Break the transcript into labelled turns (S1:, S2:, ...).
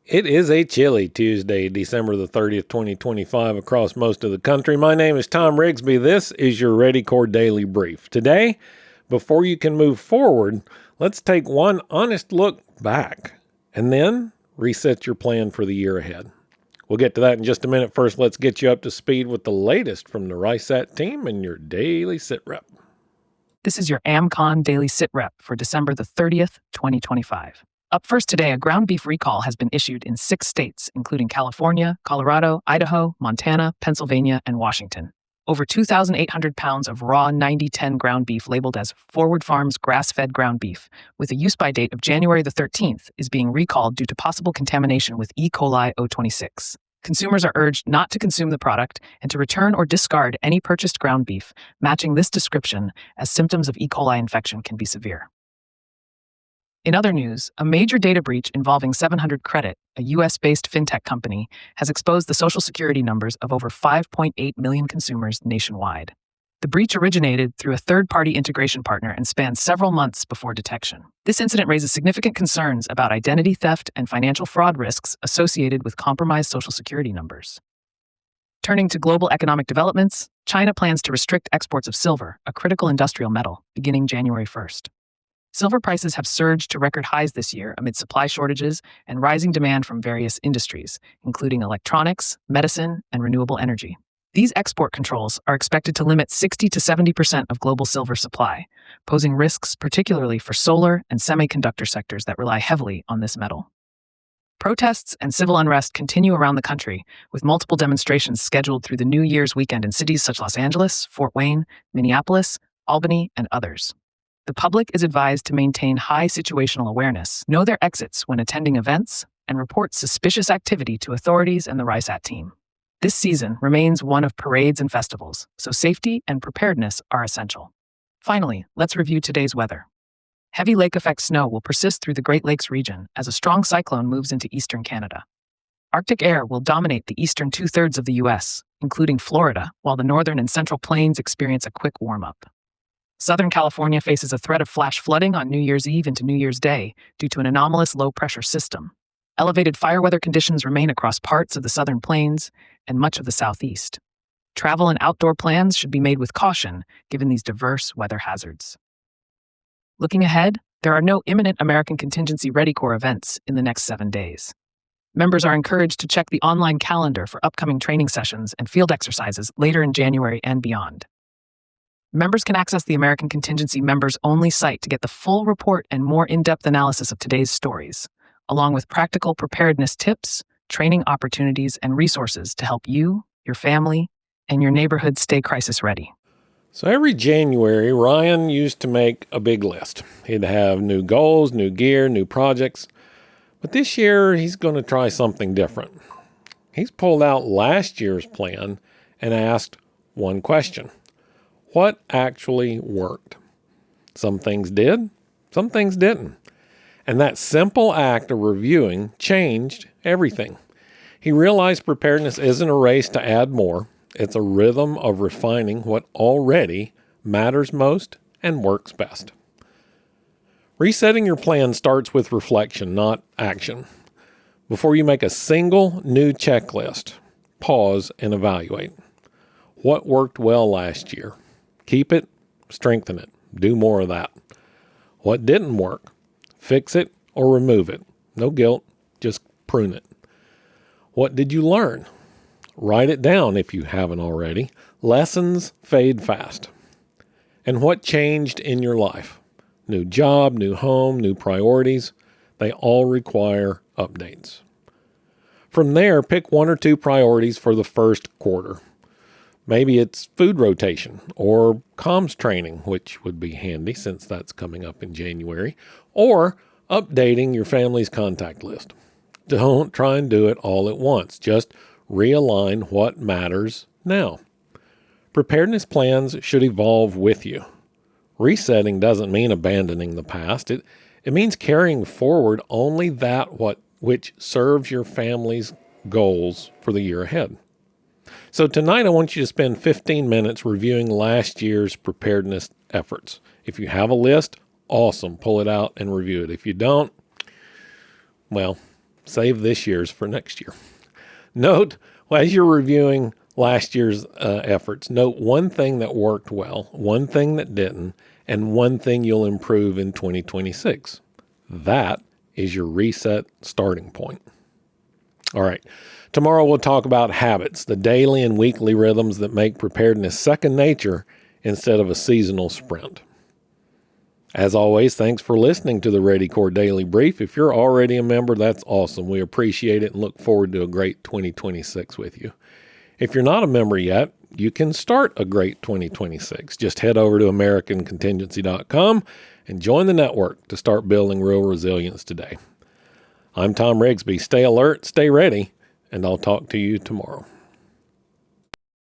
S1: It is a chilly Tuesday, December the 30th, 2025 across most of the country. My name is Tom Rigsby. This is your Ready Core Daily Brief. Today, before you can move forward, let's take one honest look back and then reset your plan for the year ahead. We'll get to that in just a minute. First, let's get you up to speed with the latest from the RISAT team and your daily sit rep.
S2: This is your AmCon Daily Sit Rep for December the 30th, 2025. Up first today, a ground beef recall has been issued in 6 states, including California, Colorado, Idaho, Montana, Pennsylvania, and Washington. Over 2,800 pounds of raw 9010 ground beef labeled as Forward Farms grass-fed ground beef, with a use-by date of January the 13th, is being recalled due to possible contamination with E. coli O26. Consumers are urged not to consume the product and to return or discard any purchased ground beef matching this description, as symptoms of E. coli infection can be severe. In other news, a major data breach involving 700 Credit, a U.S.-based fintech company, has exposed the Social Security numbers of over 5.8 million consumers nationwide. The breach originated through a third-party integration partner and spanned several months before detection. This incident raises significant concerns about identity theft and financial fraud risks associated with compromised Social Security numbers. Turning to global economic developments, China plans to restrict exports of silver, a critical industrial metal, beginning January 1st. Silver prices have surged to record highs this year amid supply shortages and rising demand from various industries, including electronics, medicine, and renewable energy. These export controls are expected to limit 60 to 70% of global silver supply, posing risks particularly for solar and semiconductor sectors that rely heavily on this metal. Protests and civil unrest continue around the country, with multiple demonstrations scheduled through the New Year's weekend in cities such as Los Angeles, Fort Wayne, Minneapolis, Albany, and others. The public is advised to maintain high situational awareness, know their exits when attending events, and report suspicious activity to authorities and the RISAT team. This season remains one of parades and festivals, so safety and preparedness are essential. Finally, let's review today's weather. Heavy lake effect snow will persist through the Great Lakes region as a strong cyclone moves into eastern Canada. Arctic air will dominate the eastern 2/3 of the U.S., including Florida, while the northern and central plains experience a quick warm-up. Southern California faces a threat of flash flooding on New Year's Eve into New Year's Day due to an anomalous low-pressure system. Elevated fire weather conditions remain across parts of the southern plains and much of the southeast. Travel and outdoor plans should be made with caution, given these diverse weather hazards. Looking ahead, there are no imminent American Contingency Ready Corps events in the next 7 days. Members are encouraged to check the online calendar for upcoming training sessions and field exercises later in January and beyond. Members can access the American Contingency members-only site to get the full report and more in-depth analysis of today's stories, along with practical preparedness tips, training opportunities, and resources to help you, your family, and your neighborhood stay crisis ready.
S1: So every January, Ryan used to make a big list. He'd have new goals, new gear, new projects. But this year, he's going to try something different. He's pulled out last year's plan and asked one question. What actually worked? Some things did, some things didn't. And that simple act of reviewing changed everything. He realized preparedness isn't a race to add more. It's a rhythm of refining what already matters most and works best. Resetting your plan starts with reflection, not action. Before you make a single new checklist, pause and evaluate. What worked well last year? Keep it, strengthen it, do more of that. What didn't work? Fix it or remove it. No guilt, just prune it. What did you learn? Write it down if you haven't already. Lessons fade fast. And what changed in your life? New job, new home, new priorities. They all require updates. From there, pick 1 or 2 priorities for the first quarter. Maybe it's food rotation or comms training, which would be handy since that's coming up in January, or updating your family's contact list. Don't try and do it all at once. Just realign what matters now. Preparedness plans should evolve with you. Resetting doesn't mean abandoning the past. It means carrying forward only that which serves your family's goals for the year ahead. So tonight I want you to spend 15 minutes reviewing last year's preparedness efforts. If you have a list, awesome. Pull it out and review it. If you don't, well, Save this year's for next year. Note, as you're reviewing last year's efforts, note one thing that worked well, one thing that didn't, and one thing you'll improve in 2026. That is your reset starting point. All right. Tomorrow we'll talk about habits, the daily and weekly rhythms that make preparedness second nature instead of a seasonal sprint. As always, thanks for listening to the Ready Corps Daily Brief. If you're already a member, that's awesome. We appreciate it and look forward to a great 2026 with you. If you're not a member yet, you can start a great 2026. Just head over to AmericanContingency.com and join the network to start building real resilience today. I'm Tom Rigsby. Stay alert, stay ready, and I'll talk to you tomorrow.